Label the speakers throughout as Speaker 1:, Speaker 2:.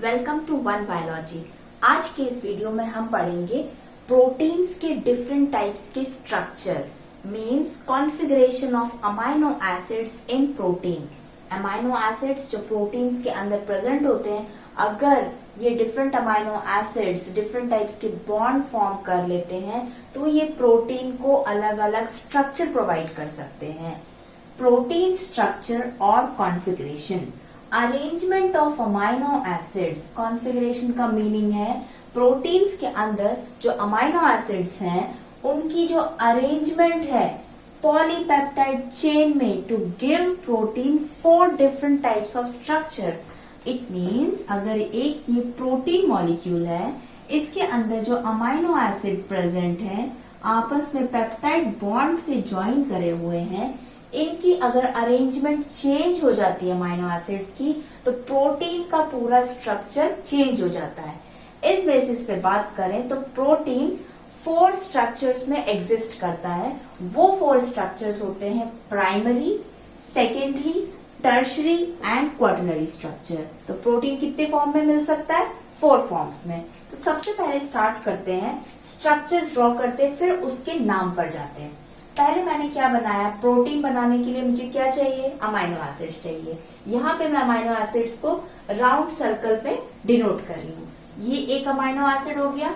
Speaker 1: Welcome to one biology. आज के इस वीडियो में हम पढ़ेंगे प्रोटीन्स के डिफरेंट टाइप्स के structure, means configuration of amino acids in protein. Amino acids जो प्रोटीन्स के अंदर प्रेजेंट होते हैं, अगर ये different amino acids different types के बॉन्ड फॉर्म कर लेते हैं तो ये प्रोटीन को अलग अलग स्ट्रक्चर प्रोवाइड कर सकते हैं। प्रोटीन स्ट्रक्चर और configuration, arrangement of amino acids. Configuration का मीनिंग है प्रोटीन्स के अंदर जो अमाइनो एसिड्स हैं उनकी जो अरेंजमेंट है पॉलीपेप्टाइड चेन में to give protein 4 different types of structure. It means अगर एक ये प्रोटीन मॉलिक्यूल है, इसके अंदर जो अमाइनो एसिड प्रेजेंट है आपस में पेप्टाइड बॉन्ड से ज्वाइन करे हुए हैं, इनकी अगर अरेंजमेंट चेंज हो जाती है अमाइनो एसिड्स की तो प्रोटीन का पूरा स्ट्रक्चर चेंज हो जाता है। इस बेसिस पे बात करें तो प्रोटीन 4 स्ट्रक्चर्स में एग्जिस्ट करता है। वो 4 स्ट्रक्चर्स होते हैं primary, secondary, tertiary and quaternary structure. तो प्रोटीन कितने फॉर्म में मिल सकता है? 4 फॉर्म्स में। तो सबसे पहले स्टार्ट करते हैं, स्ट्रक्चर्स ड्रॉ करते हैं, फिर उसके नाम पर जाते हैं। पहले मैंने क्या बनाया, प्रोटीन बनाने के लिए मुझे क्या चाहिए? अमाइनो एसिड्स चाहिए। यहाँ पे मैं अमाइनो एसिड्स को राउंड सर्कल पे डिनोट कर रही हूँ। ये एक अमाइनो एसिड हो गया,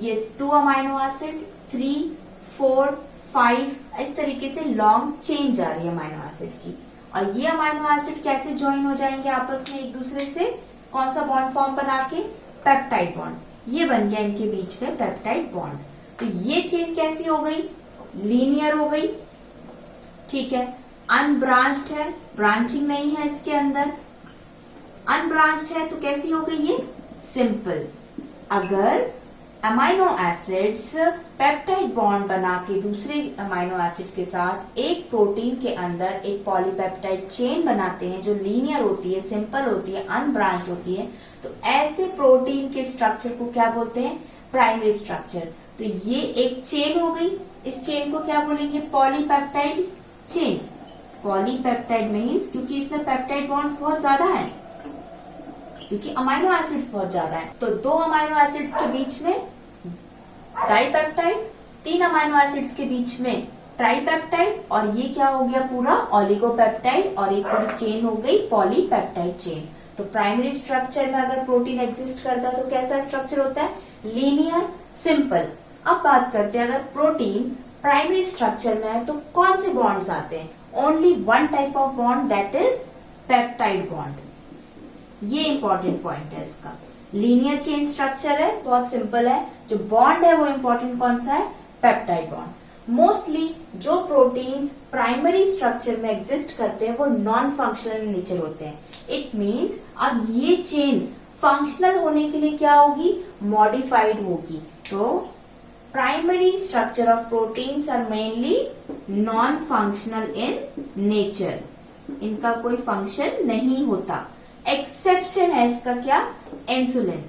Speaker 1: ये 2 अमाइनो एसिड, 3, 4, 5, इस तरीके से लॉन्ग चेन जा रही है अमाइनो एसिड की। और ये अमाइनो एसिड कैसे ज्वाइन हो जाएंगे आपस में एक दूसरे से? कौन सा बॉन्ड फॉर्म बना के? Peptide bond. ये बन गया इनके बीच में पेप्टाइड बॉन्ड। तो ये चेन कैसी हो गई? लीनियर हो गई। ठीक है, अनब्रांच्ड है, ब्रांचिंग नहीं है इसके अंदर। अनब्रांच्ड है तो कैसी हो गई ये? सिंपल। अगर अमाइनो एसिड्स पेप्टाइड बॉन्ड बना के दूसरे अमाइनो एसिड के साथ एक प्रोटीन के अंदर एक पॉलीपेप्टाइड चेन बनाते हैं जो लीनियर होती है, सिंपल होती है, अनब्रांच्ड होती है, तो ऐसे प्रोटीन के स्ट्रक्चर को क्या बोलते हैं? Primary structure. तो ये एक चेन हो गई, इस चेन को क्या बोलेंगे? Polypeptide chain. पॉलीपेप्टाइड मींस क्योंकि इसमें पेप्टाइड बॉन्ड्स बहुत ज्यादा हैं, क्योंकि अमाइनो एसिड्स बहुत ज्यादा हैं। तो 2 अमाइनो एसिड्स के बीच में डाइपेप्टाइड, 3 अमाइनो एसिड्स के बीच में ट्राइपेप्टाइड, और ये क्या हो गया? पूरा ऑलिगोपेप्टाइड, और एक पूरी चेन हो गई पॉलीपेप्टाइड चेन। तो प्राइमरी स्ट्रक्चर में अगर प्रोटीन एग्जिस्ट करता है तो कैसा स्ट्रक्चर होता है? Linear, simple. अब बात करते हैं अगर प्रोटीन प्राइमरी स्ट्रक्चर में है तो कौन से बॉन्ड्स आते हैं? Only 1 type of bond, that is peptide bond. ये इंपॉर्टेंट पॉइंट है इसका। लीनियर चेन स्ट्रक्चर है, बहुत सिंपल है। जो बॉन्ड है वो इंपॉर्टेंट कौन सा है? Peptide bond. मोस्टली जो प्रोटीन्स प्राइमरी स्ट्रक्चर में एग्जिस्ट करते हैं वो नॉन फंक्शनल नेचर होते हैं। इट मीन्स अब ये चेन फंक्शनल होने के लिए क्या होगी? मॉडिफाइड होगी। तो primary structure of proteins are mainly non functional in nature. इनका कोई फंक्शन नहीं होता। एक्सेप्शन है इसका क्या? इंसुलिन।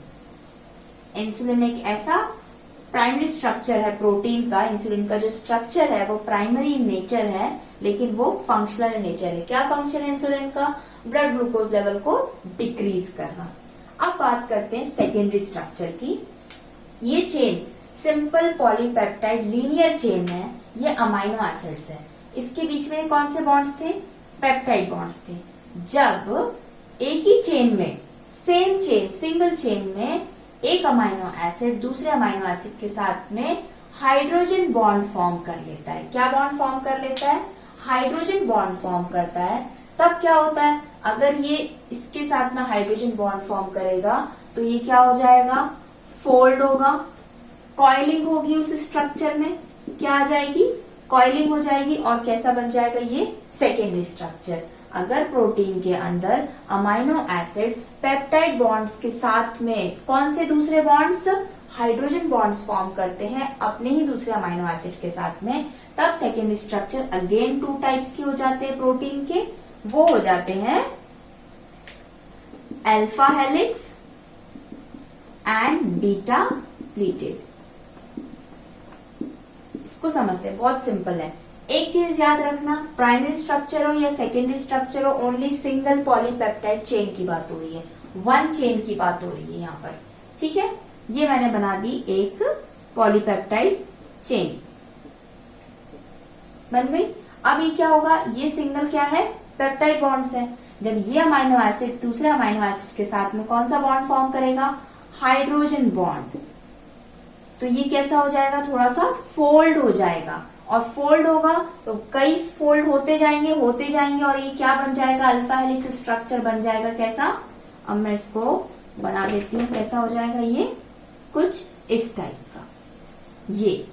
Speaker 1: इंसुलिन एक ऐसा प्राइमरी स्ट्रक्चर है प्रोटीन का। इंसुलिन का जो स्ट्रक्चर है वो प्राइमरी इन नेचर है, लेकिन वो फंक्शनल इन नेचर है। क्या फंक्शन है इंसुलिन का? ब्लड ग्लूकोज लेवल को डिक्रीज करना। अब बात करते हैं सेकेंडरी स्ट्रक्चर की। ये chain simple polypeptide linear chain है, ये अमाइनो एसिड्स है। इसके बीच में कौन से बॉन्ड्स थे? पेप्टाइड बॉन्ड्स थे। जब एक ही चेन में, सेम चेन, सिंगल चेन में एक अमाइनो एसिड दूसरे अमाइनो एसिड के साथ में हाइड्रोजन बॉन्ड फॉर्म कर लेता है। क्या बॉन्ड फॉर्म कर लेता है? हाइड्रोजन बॉन्ड फॉर्म करता है। तब क्या होता है? अगर ये इसके साथ में हाइड्रोजन बॉन्ड फॉर्म करेगा तो ये क्या हो जाएगा? फोल्ड होगा, कॉइलिंग होगी उस स्ट्रक्चर में। क्या आ जाएगी? कॉइलिंग हो जाएगी। और कैसा बन जाएगा? ये सेकेंडरी स्ट्रक्चर। अगर प्रोटीन के अंदर अमाइनो एसिड पेप्टाइड बॉन्ड्स के साथ में कौन से दूसरे बॉन्ड्स? हाइड्रोजन बॉन्ड्स फॉर्म करते हैं अपने ही दूसरे अमाइनो एसिड के साथ में, तब सेकेंडरी स्ट्रक्चर अगेन 2 टाइप्स के हो जाते हैं प्रोटीन के। वो हो जाते हैं alpha helix and beta pleated. इसको समझते हैं, बहुत सिंपल है। एक चीज याद रखना, प्राइमरी स्ट्रक्चर हो या सेकेंडरी स्ट्रक्चर हो, ओनली सिंगल पॉलीपेप्टाइड चेन की बात हो रही है। वन चेन की बात हो रही है यहाँ पर, ठीक है। ये मैंने बना दी एक पॉलीपेप्टाइड चेन, बन गई। अब ये क्या होगा, ये सिंगल क्या है, पेप्टाइड बॉन्ड्स है। जब ये अमाइनो एसिड दूसरे अमाइनो एसिड के साथ में कौन सा बॉन्ड फॉर्म करेगा, हाइड्रोजन बॉन्ड, तो ये कैसा हो जाएगा, थोड़ा सा फोल्ड हो जाएगा, और फोल्ड होगा तो कई फोल्ड होते जाएंगे और ये क्या बन जाएगा, अल्फा हेलिक्स स्ट्रक्चर बन जाएगा। कैसा, अब मैं इसको बना देती हूँ, कैसा हो जाएगा ये, कुछ इस टाइप का। ये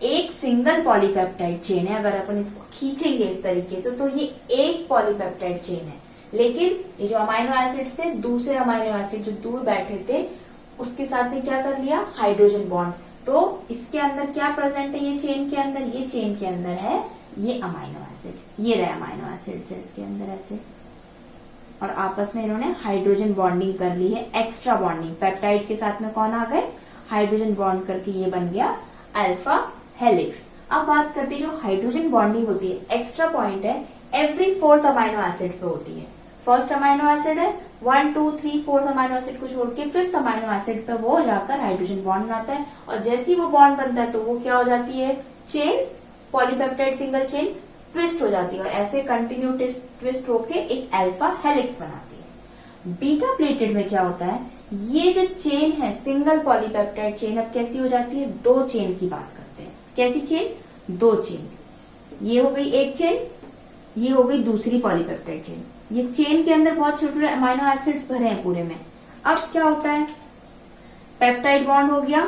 Speaker 1: एक सिंगल पॉलीपेप्टाइड चेन है, अगर अपन इसको खींचेंगे इस तरीके से तो ये एक पॉलीपेप्टाइड चेन है। लेकिन ये जो अमाइनो एसिड्स थे, दूसरे अमाइनो एसिड जो दूर बैठे थे उसके साथ में क्या कर लिया, हाइड्रोजन बॉन्ड। तो इसके अंदर क्या प्रेजेंट है, ये चेन के अंदर, ये चेन के अंदर है ये अमाइनो एसिड्स, ये रहे अमाइनो एसिड्स है इसके अंदर ऐसे, और आपस में इन्होंने हाइड्रोजन बॉन्डिंग कर ली है, एक्स्ट्रा बॉन्डिंग। पेप्टाइड के साथ में कौन आ गए, हाइड्रोजन बॉन्ड करके ये बन गया अल्फा हेलिक्स। अब बात करते हैं जो हाइड्रोजन बॉन्डिंग होती है, एक्स्ट्रा पॉइंट है, एवरी फोर्थ अमाइनो एसिड पे होती है। फर्स्ट अमाइनो एसिड है, 1 2 3 4 अमाइनो एसिड को छोड़ के फिफ्थ अमाइनो एसिड पे वो जाकर हाइड्रोजन बॉन्ड बनाता है, और जैसे ही वो बॉन्ड बनता है तो वो क्या हो जाती है, chain, polypeptide single chain twist हो जाती है, और ऐसे कंटिन्यू ट्विस्ट होके एक अल्फा हेलिक्स बनाती है। बीटा प्लेटेड में क्या होता है, ये जो चेन है सिंगल पॉलीपेप्टाइड चेन अब कैसी हो जाती है, दो चेन की बात करते हैं। कैसी चेन, दो चेन, ये हो गई एक चेन, ये हो गई दूसरी पॉलीपेप्टाइड चेन। ये चेन के अंदर बहुत छोटे छोटे अमाइनो एसिड्स भरे हैं पूरे में। अब क्या होता है, पेप्टाइड बॉन्ड हो गया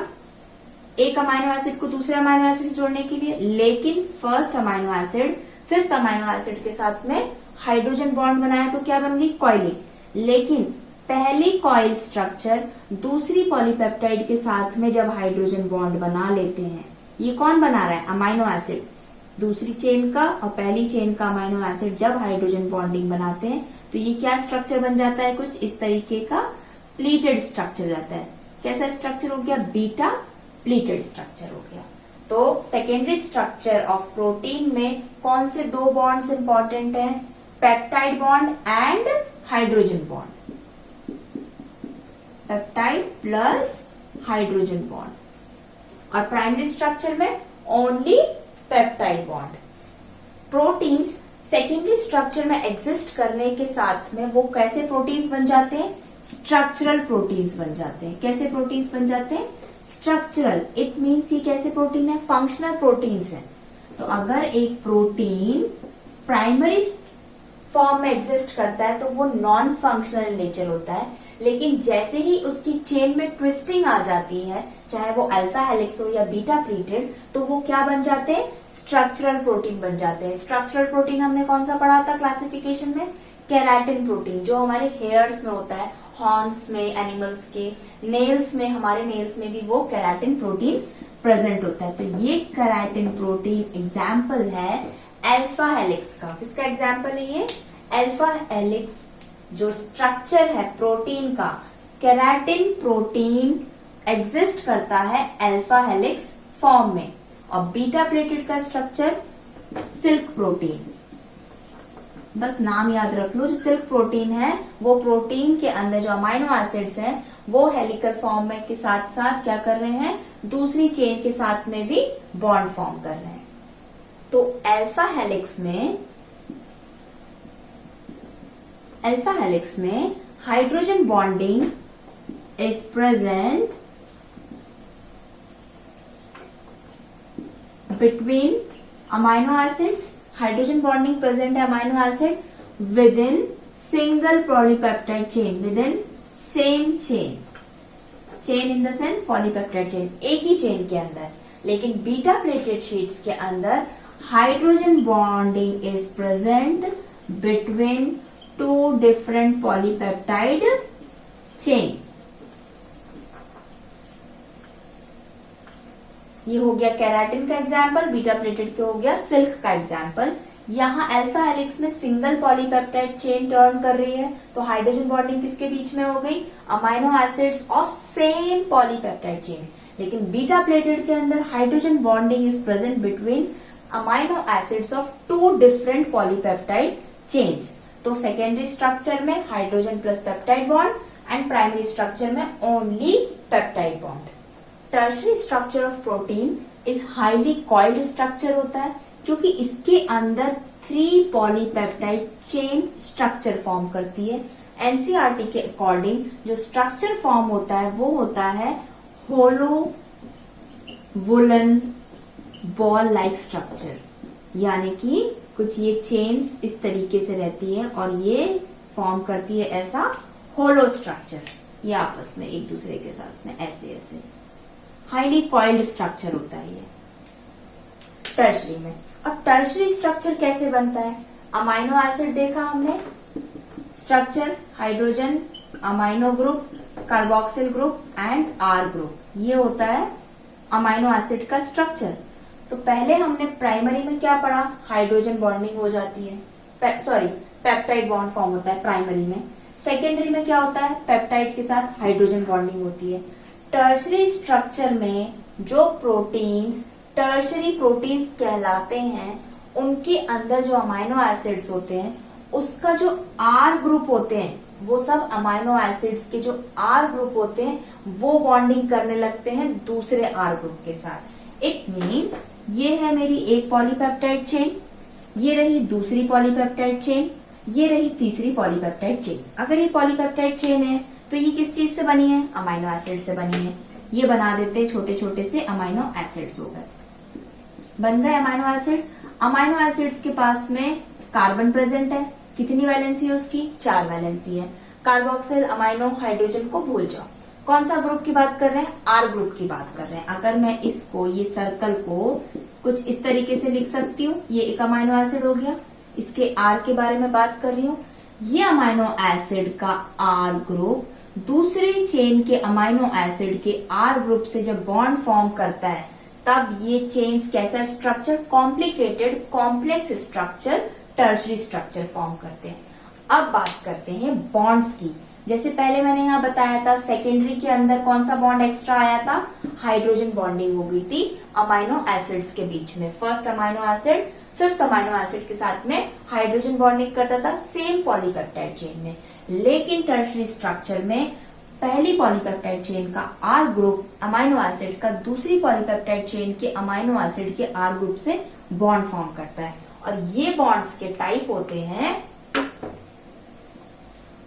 Speaker 1: एक अमाइनो एसिड को दूसरे अमाइनो एसिड जोड़ने के लिए, लेकिन first amino acid fifth amino acid के साथ में हाइड्रोजन बॉन्ड बनाया तो क्या बन गई, कॉइलिंग। लेकिन पहली कॉइल स्ट्रक्चर दूसरी पॉलीपेप्टाइड के साथ में जब हाइड्रोजन बॉन्ड बना लेते हैं, ये कौन बना रहा है, अमाइनो एसिड, दूसरी चेन का और पहली चेन का अमाइनो एसिड जब हाइड्रोजन बॉन्डिंग बनाते हैं तो ये क्या स्ट्रक्चर बन जाता है, कुछ इस तरीके का प्लीटेड स्ट्रक्चर जाता है। कैसा स्ट्रक्चर हो गया, बीटा प्लीटेड स्ट्रक्चर हो गया। तो सेकेंडरी स्ट्रक्चर ऑफ प्रोटीन में कौन से दो बॉन्ड्स इंपॉर्टेंट हैं, peptide bond and hydrogen bond, peptide plus hydrogen bond. और प्राइमरी स्ट्रक्चर में only peptide bond. Proteins secondary structure में एग्जिस्ट करने के साथ में वो कैसे प्रोटीन्स बन जाते हैं, स्ट्रक्चरल प्रोटीन्स बन जाते हैं। कैसे प्रोटीन्स बन जाते हैं, स्ट्रक्चरल। इट मीन्स ये कैसे प्रोटीन है, फंक्शनल प्रोटीन्स है। तो अगर एक प्रोटीन प्राइमरी फॉर्म में एग्जिस्ट करता है तो वो नॉन फंक्शनल नेचर होता है, लेकिन जैसे ही उसकी चेन में ट्विस्टिंग आ जाती है, चाहे वो अल्फा हेलिक्स हो या बीटा प्लीटेड, तो वो क्या बन जाते हैं, स्ट्रक्चरल प्रोटीन बन जाते हैं। स्ट्रक्चरल प्रोटीन हमने कौन सा पढ़ा था क्लासिफिकेशन में, केराटिन प्रोटीन, जो हमारे हेयर्स में होता है, हॉर्न्स में एनिमल्स के, नेल्स में, हमारे नेल्स में भी वो केराटिन प्रोटीन प्रेजेंट होता है। तो ये केराटिन प्रोटीन एग्जाम्पल है अल्फा हेलिक्स का। किसका एग्जाम्पल है ये, अल्फा हेलिक्स जो स्ट्रक्चर है प्रोटीन का, केराटिन प्रोटीन एग्जिस्ट करता है अल्फा हेलिक्स फॉर्म में। और बीटा प्लेटेड का स्ट्रक्चर सिल्क प्रोटीन, बस नाम याद रख लो। जो सिल्क प्रोटीन है वो प्रोटीन के अंदर जो अमाइनो एसिड्स हैं वो हेलिकल फॉर्म में के साथ साथ क्या कर रहे हैं, दूसरी चेन के साथ में भी बॉन्ड फॉर्म कर रहे हैं। तो अल्फा हेलिक्स में hydrogen bonding is present between amino acids. Hydrogen bonding present है amino acid within single polypeptide chain, within same chain, chain in the sense polypeptide chain, एक ही chain के अंदर। लेकिन बीटा प्लेटेड शीट्स के अंदर hydrogen bonding is present between two different polypeptide chain. ये हो गया केराटिन का एग्जाम्पल, बीटा प्लेटेड के हो गया सिल्क का एग्जाम्पल। यहाँ अल्फा हेलिक्स में सिंगल पॉलीपेप्टाइड चेन टर्न कर रही है, तो हाइड्रोजन बॉन्डिंग किसके बीच में हो गई, amino acids of same polypeptide chain. लेकिन बीटा प्लेटेड के अंदर hydrogen bonding is present between amino acids of two different polypeptide chains. तो सेकेंडरी स्ट्रक्चर में hydrogen plus peptide bond, and primary structure में only peptide bond. Tertiary structure of protein is highly coiled structure होता है क्योंकि इसके अंदर 3 polypeptide chain structure form करती है। एनसीईआरटी के अकॉर्डिंग जो स्ट्रक्चर फॉर्म होता है वो होता है होलो वुलन बॉल लाइक स्ट्रक्चर, यानी कि कुछ ये चेन्स इस तरीके से रहती है और ये फॉर्म करती है ऐसा होलो स्ट्रक्चर, ये आपस में एक दूसरे के साथ में ऐसे ऐसे हाईली कॉइल्ड स्ट्रक्चर होता है ये टर्शरी में। अब टर्शरी स्ट्रक्चर कैसे बनता है? अमाइनो एसिड देखा हमने, structure hydrogen amino group, carboxyl group and r group, ये होता है अमाइनो एसिड का स्ट्रक्चर। तो पहले हमने प्राइमरी में क्या पढ़ा? हाइड्रोजन बॉन्डिंग हो जाती है, पेप्टाइड बॉन्ड फॉर्म होता है प्राइमरी में। सेकेंडरी में क्या होता है? पेप्टाइड के साथ हाइड्रोजन बॉन्डिंग होती है। टर्शरी स्ट्रक्चर में जो प्रोटीन्स टर्शरी प्रोटीन्स कहलाते हैं उनके अंदर जो अमाइनो एसिड्स होते हैं उसका जो आर ग्रुप होते हैं, वो सब अमाइनो एसिड्स के जो आर ग्रुप होते हैं वो बॉन्डिंग करने लगते हैं दूसरे आर ग्रुप के साथ। इट मींस ये है मेरी एक पॉलीपेप्टाइड चेन, ये रही दूसरी पॉलीपेप्टाइड चेन, ये रही तीसरी पॉलीपेप्टाइड चेन। अगर ये पॉलीपेप्टाइड चेन है तो ये किस चीज से बनी है? अमाइनो एसिड से बनी है। ये बना देते हैं छोटे छोटे से अमाइनो एसिड्स हो गए, बन गए अमाइनो एसिड। अमाइनो एसिड्स के पास में कार्बन प्रेजेंट है, कितनी वैलेंसी है उसकी? 4 वैलेंसी है। कार्बोक्सिल अमाइनो हाइड्रोजन को भूल जाओ। कौन सा ग्रुप की बात कर रहे हैं? आर ग्रुप की बात कर रहे हैं। अगर मैं इसको, ये सर्कल को कुछ इस तरीके से लिख सकती हूँ, ये एक अमाइनो एसिड हो गया, इसके आर के बारे में बात कर रही हूँ। ये अमाइनो एसिड का आर ग्रुप दूसरी चेन के अमाइनो एसिड के आर ग्रुप से जब बॉन्ड फॉर्म करता है तब ये चेन्स कैसा structure? Complicated complex structure, tertiary structure form करते हैं। अब बात करते हैं बॉन्ड्स की। जैसे पहले मैंने यहाँ बताया था सेकेंडरी के अंदर कौन सा बॉन्ड एक्स्ट्रा आया था? हाइड्रोजन बॉन्डिंग हो गई थी अमाइनो एसिड्स के बीच में। First amino acid fifth amino acid के साथ में हाइड्रोजन बॉन्डिंग करता था सेम पॉलीपेप्टाइड चेन में। लेकिन टर्शरी स्ट्रक्चर में पहली पॉलीपेप्टाइड चेन का आर ग्रुप अमाइनो एसिड का दूसरी पॉलीपेप्टाइड चेन के अमाइनो एसिड के आर ग्रुप से बॉन्ड फॉर्म करता है और ये बॉन्ड्स के टाइप होते हैं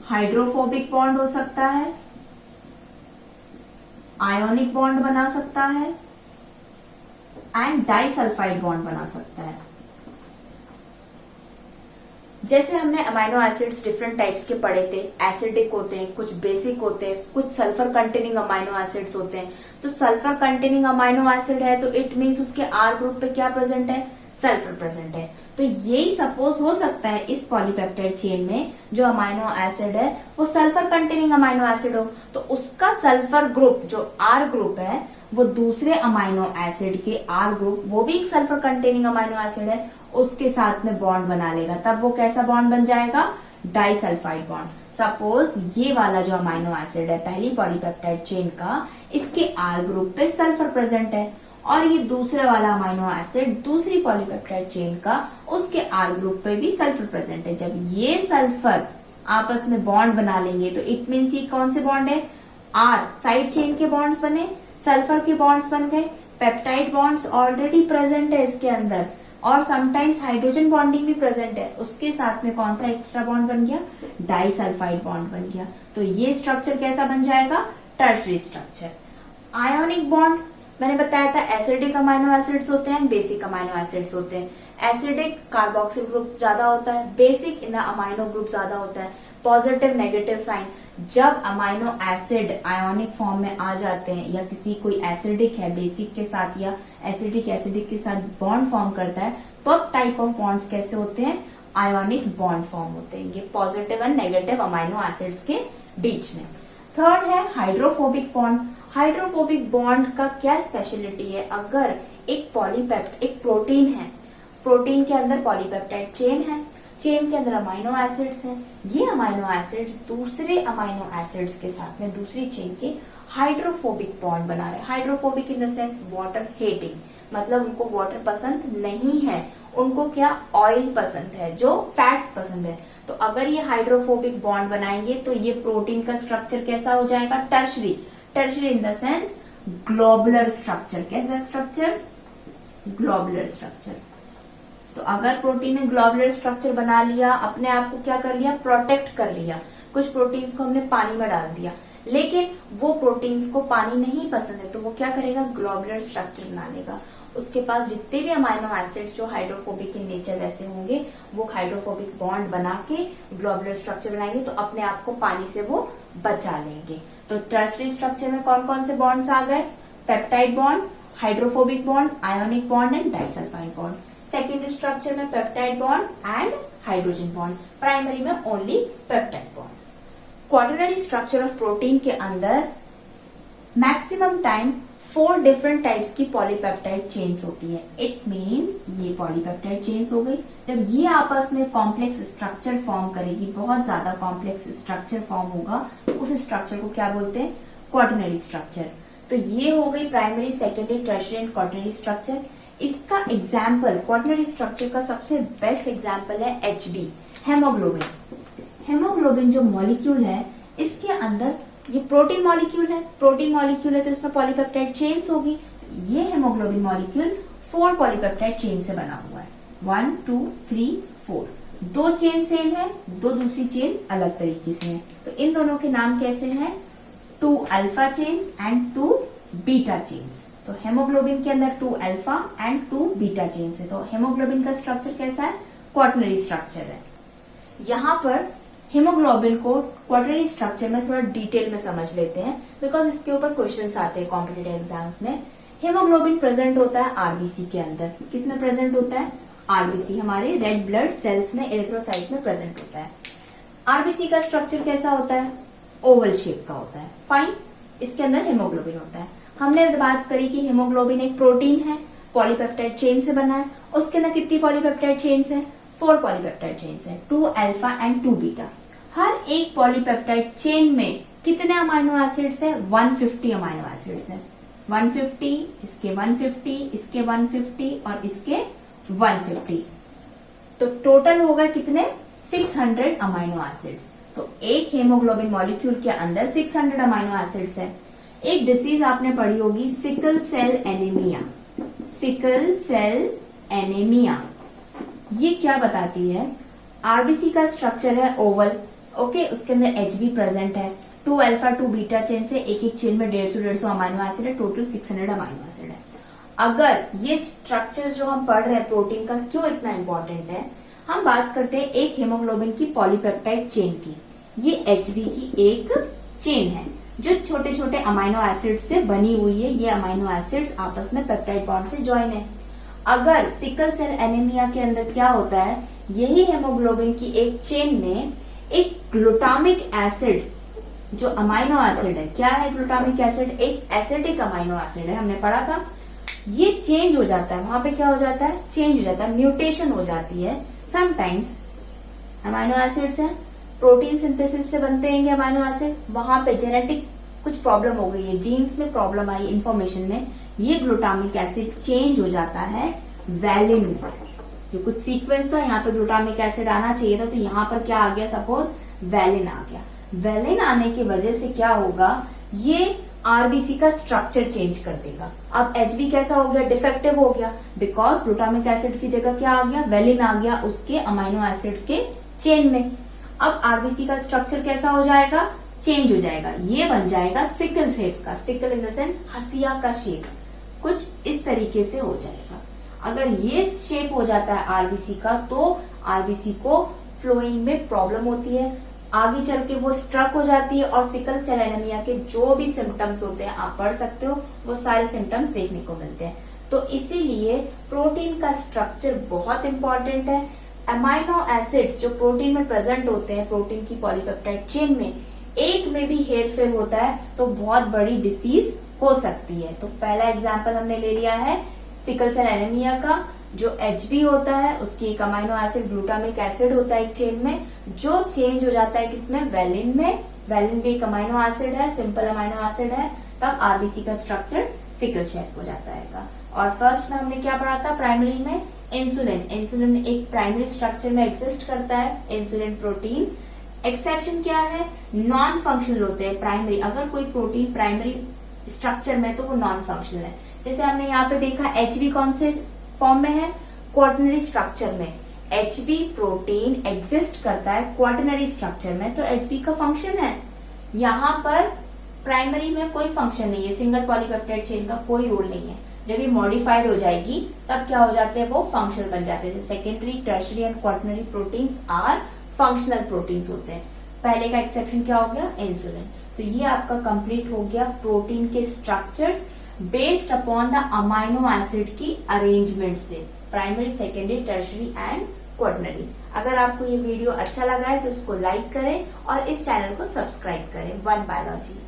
Speaker 1: हाइड्रोफोबिक बॉन्ड हो सकता है, आयोनिक बॉन्ड बना सकता है एंड डाइसल्फाइड बॉन्ड बना सकता है। जैसे हमने अमाइनो एसिड्स डिफरेंट टाइप्स के पढ़े थे, एसिडिक होते हैं, कुछ बेसिक होते हैं, कुछ सल्फर कंटेनिंग अमाइनो एसिड्स होते हैं। तो सल्फर कंटेनिंग अमाइनो एसिड है तो इट मींस उसके आर ग्रुप पे क्या प्रेजेंट है? सल्फर प्रेजेंट है। तो यही सपोज हो सकता है इस पॉलीपेप्टाइड चेन में जो अमाइनो एसिड है वो सल्फर कंटेनिंग अमाइनो एसिड हो, तो उसका सल्फर ग्रुप जो आर ग्रुप है वो दूसरे अमाइनो एसिड के आर ग्रुप, वो भी एक सल्फर कंटेनिंग अमाइनो एसिड है, उसके साथ में बॉन्ड बना लेगा। तब वो कैसा बॉन्ड बन जाएगा? Disulphide bond. सपोज ये वाला जो अमाइनो एसिड है पहली पॉलीपेप्टाइड चेन का, इसके आर ग्रुप पे सल्फर प्रेजेंट है और ये दूसरा वाला अमाइनो एसिड दूसरी पॉलीपेप्टाइड चेन का, उसके आर ग्रुप पे भी सल्फर प्रेजेंट है। जब ये सल्फर आपस में बॉन्ड बना लेंगे तो इट मीन्स ये कौन से बॉन्ड है? आर साइड चेन के बॉन्ड्स बने, सल्फर के बॉन्ड्स बन गए। पेप्टाइड बॉन्ड्स ऑलरेडी प्रेजेंट है इसके अंदर और समटाइम्स हाइड्रोजन बॉन्डिंग भी प्रेजेंट है, उसके साथ में कौन सा एक्स्ट्रा बॉन्ड बन गया? डाइसल्फाइड बॉन्ड बन गया। तो ये स्ट्रक्चर कैसा बन जाएगा? Tertiary structure. आयोनिक बॉन्ड मैंने बताया था एसिडिक अमाइनो एसिड्स होते हैं, बेसिक अमाइनो एसिड्स होते हैं। एसिडिक कार्बोक्सिल ग्रुप ज्यादा होता है, बेसिक इन अमाइनो ग्रुप ज्यादा होता है। पॉजिटिव नेगेटिव साइन, जब अमाइनो एसिड आयोनिक फॉर्म में आ जाते हैं या किसी कोई एसिडिक है बेसिक के साथ या एसिडिक के साथ बॉन्ड फॉर्म करता है तो टाइप ऑफ बॉन्ड्स कैसे होते हैं? आयोनिक बॉन्ड फॉर्म होते हैं, ये positive and negative amino acids के बीच में। थर्ड है हाइड्रोफोबिक बॉन्ड। हाइड्रोफोबिक बॉन्ड का क्या स्पेशलिटी है? अगर एक प्रोटीन है, प्रोटीन के अंदर पॉलीपेप्टाइड चेन है, चेन के अंदर अमाइनो एसिड्स हैं, ये अमाइनो एसिड्स दूसरे अमाइनो एसिड्स के साथ में दूसरी चेन के हाइड्रोफोबिक बॉन्ड बना रहे हैं। Hydrophobic in the sense water hating, मतलब उनको वाटर पसंद नहीं है, उनको क्या ऑयल पसंद है, जो फैट्स पसंद है। तो अगर ये हाइड्रोफोबिक बॉन्ड बनाएंगे तो ये प्रोटीन का स्ट्रक्चर कैसा हो जाएगा, tertiary. Tertiary in the sense globular structure. कैसा स्ट्रक्चर, ग्लोबुलर स्ट्रक्चर। तो अगर प्रोटीन ने ग्लोबुलर स्ट्रक्चर बना लिया, अपने आप को क्या कर लिया, प्रोटेक्ट कर लिया। कुछ प्रोटीन्स को हमने पानी में डाल दिया, लेकिन वो प्रोटीन्स को पानी नहीं पसंद है, तो वो क्या करेगा, ग्लोबुलर स्ट्रक्चर बना लेगा। उसके पास जितने भी अमाइनो एसिड्स जो हाइड्रोफोबिक इन नेचर वैसे होंगे, वो हाइड्रोफोबिक बॉन्ड बना के ग्लोबुलर स्ट्रक्चर बनाएंगे, तो अपने आप को पानी से वो बचा लेंगे। तो टर्शरी स्ट्रक्चर में कौन कौन से बॉन्ड्स आ गए, peptide bond, hydrophobic bond, ionic bond and disulphide bond. Secondary structure में peptide bond and hydrogen bond, primary में only peptide bond. Quaternary structure of protein के अंदर मैक्सिमम टाइम 4 डिफरेंट टाइप्स की पॉलीपेप्टाइड चेन्स होती है। It means ये polypeptide chains हो गई। जब ये आपस में कॉम्प्लेक्स स्ट्रक्चर फॉर्म करेगी, बहुत ज्यादा कॉम्प्लेक्स स्ट्रक्चर फॉर्म होगा, उस स्ट्रक्चर को क्या बोलते हैं, क्वाटरनरी स्ट्रक्चर। तो ये हो गई primary, secondary, tertiary and quaternary structure. इसका एग्जाम्पल, क्वाटरनरी स्ट्रक्चर का सबसे बेस्ट एग्जाम्पल है HB, हेमोग्लोबिन। हेमोग्लोबिन जो मॉलिक्यूल है, इसके अंदर ये प्रोटीन मॉलिक्यूल है, प्रोटीन मॉलिक्यूल है तो इसमें पॉलीपेप्टाइड चेन्स होगी। ये हेमोग्लोबिन मॉलिक्यूल 4 पॉलीपेप्टाइड चेन से बना हुआ है, 1 2 3 4। 2 चेन सेम है, 2 दूसरी चेन अलग तरीके से है। तो इन दोनों के नाम कैसे हैं, 2 alpha chains and 2 beta chains. तो हेमोग्लोबिन के अंदर 2 अल्फा एंड 2 बीटा चेन्स है। तो हेमोग्लोबिन का स्ट्रक्चर कैसा है, क्वाटरनरी स्ट्रक्चर है। यहाँ पर हेमोग्लोबिन को क्वाटरनरी स्ट्रक्चर में थोड़ा डिटेल में समझ लेते हैं, बिकॉज इसके ऊपर क्वेश्चंस आते हैं कॉम्पिटिटिव एग्जाम्स में। हेमोग्लोबिन प्रेजेंट होता है आरबीसी के अंदर। किसमें प्रेजेंट होता है, आरबीसी, हमारे रेड ब्लड सेल्स में, एरिथ्रोसाइट में प्रेजेंट होता है। आरबीसी का स्ट्रक्चर कैसा होता है, ओवल शेप का होता है। फाइन, इसके अंदर हेमोग्लोबिन होता है। हमने बात करी कि हेमोग्लोबिन एक प्रोटीन है, पॉलीपेप्टाइड चेन से बना है। उसके अंदर कितनी पॉलीपेप्टाइड चेन्स है, 4 पॉलीपेप्टाइड चेन्स है, 2 अल्फा एंड 2 बीटा। हर एक पॉलीपेप्टाइड चेन में कितने अमाइनो एसिड्स है, 150 अमाइनो एसिड्स है। 150, इसके 150, इसके 150 और इसके 150। तो टोटल होगा कितने, 600 अमाइनो एसिड्स। तो एक हेमोग्लोबिन मॉलिक्यूल के अंदर 600 अमाइनो एसिड्स है। एक डिसीज आपने पढ़ी होगी, sickle cell anaemia. Sickle cell anaemia ये क्या बताती है, आरबीसी का स्ट्रक्चर है ओवल, ओके, उसके अंदर HB प्रेजेंट है, 2 अल्फा 2 बीटा चेन से एक एक चेन में 150 अमाइनो एसिड है, टोटल 600 अमाइनो एसिड है। अगर ये स्ट्रक्चर्स जो हम पढ़ रहे हैं प्रोटीन का क्यों इतना इंपॉर्टेंट है, हम बात करते हैं एक हेमोग्लोबिन की पॉलीपेप्टाइड चेन की। ये HB की एक चेन है जो छोटे छोटे अमाइनो एसिड से बनी हुई है। ये अमाइनो एसिड्स आपस में पेप्टाइड बॉन्ड से ज्वाइन है। अगर सिकल सेल एनीमिया के अंदर क्या होता है, यही हेमोग्लोबिन की एक चेन में एक ग्लूटामिक एसिड जो अमाइनो एसिड है, क्या है ग्लूटामिक एसिड, एक एसिडिक अमाइनो एसिड है, हमने पढ़ा था। ये चेंज हो जाता है, वहां पे क्या हो जाता है, चेंज हो जाता है, म्यूटेशन हो जाती है। समटाइम्स अमाइनो एसिड्स हैं, प्रोटीन सिंथेसिस से बनते हैं अमाइनो एसिड, वहां पे जेनेटिक कुछ प्रॉब्लम हो गई है, जीन्स में प्रॉब्लम आई इंफॉर्मेशन में, ये ग्लूटामिक एसिड चेंज हो जाता है वैलिन में। जो कुछ सीक्वेंस था, यहाँ पे ग्लूटामिक एसिड आना चाहिए था, तो यहाँ पर क्या आ गया, सपोज वैलिन आ गया। वैलिन आने की वजह से क्या होगा, ये आरबीसी का स्ट्रक्चर चेंज कर देगा। अब HB कैसा हो गया, डिफेक्टिव हो गया, बिकॉज ग्लूटामिक एसिड की जगह क्या आ गया, वैलिन आ गया उसके अमाइनो एसिड के चेन में। अब आरबीसी का स्ट्रक्चर कैसा हो जाएगा, चेंज हो जाएगा, ये बन जाएगा सिकल शेप का, सिकल इन द सेंस हसिया का शेप, कुछ इस तरीके से हो जाएगा। अगर ये शेप हो जाता है आरबीसी का, तो आरबीसी को फ्लोइंग में प्रॉब्लम होती है, आगे चल के वो स्ट्रक हो जाती है, और सिकल सेल एनीमिया के जो भी सिम्टम्स होते हैं आप पढ़ सकते हो, वो सारे सिम्टम्स देखने को मिलते हैं। तो इसीलिए प्रोटीन का स्ट्रक्चर बहुत इंपॉर्टेंट है। अमाइनो एसिड्स जो प्रोटीन में प्रेजेंट होते हैं, प्रोटीन की पॉलीपेप्टाइड चेन में, एक में भी हेरफेर होता है तो बहुत बड़ी डिसीज हो सकती है। तो पहला एग्जाम्पल हमने ले लिया है सिकल सेल एनीमिया का, जो HB होता है, उसकी एक अमाइनो एसिड ग्लूटामिक एसिड होता है एक चेन में, जो चेंज हो जाता है किसमें, वैलिन में। वैलिन भी एक अमाइनो एसिड है, सिंपल अमाइनो एसिड है, तब आरबीसी का स्ट्रक्चर सिकल सेल हो जाता है। और फर्स्ट में हमने क्या पढ़ा था प्राइमरी में, इंसुलिन एक प्राइमरी स्ट्रक्चर में एग्जिस्ट करता है, इंसुलिन प्रोटीन। एक्सेप्शन क्या है, नॉन फंक्शनल होते हैं प्राइमरी, अगर कोई प्रोटीन प्राइमरी स्ट्रक्चर में तो वो नॉन फंक्शनल है। जैसे हमने यहाँ पे देखा एचबी कौन से फॉर्म में है, क्वाटरनरी स्ट्रक्चर में। एचबी प्रोटीन एग्जिस्ट करता है क्वाटरनरी स्ट्रक्चर में, तो एचबी का फंक्शन है। यहाँ पर प्राइमरी में कोई फंक्शन नहीं है, सिंगल पॉलीपेप्टाइड चेन का कोई रोल नहीं है। जब ये मॉडिफाइड हो जाएगी तब क्या हो जाते हैं, वो फंक्शनल बन जाते हैं। Secondary, tertiary and quaternary proteins are functional proteins होते हैं। पहले का एक्सेप्शन क्या हो गया, इंसुलिन। तो ये आपका कंप्लीट हो गया प्रोटीन के structures based upon the amino acid की अरेंजमेंट से, primary, secondary, tertiary and quaternary. अगर आपको ये वीडियो अच्छा लगा है तो इसको लाइक करें और इस चैनल को सब्सक्राइब करें, वन बायोलॉजी।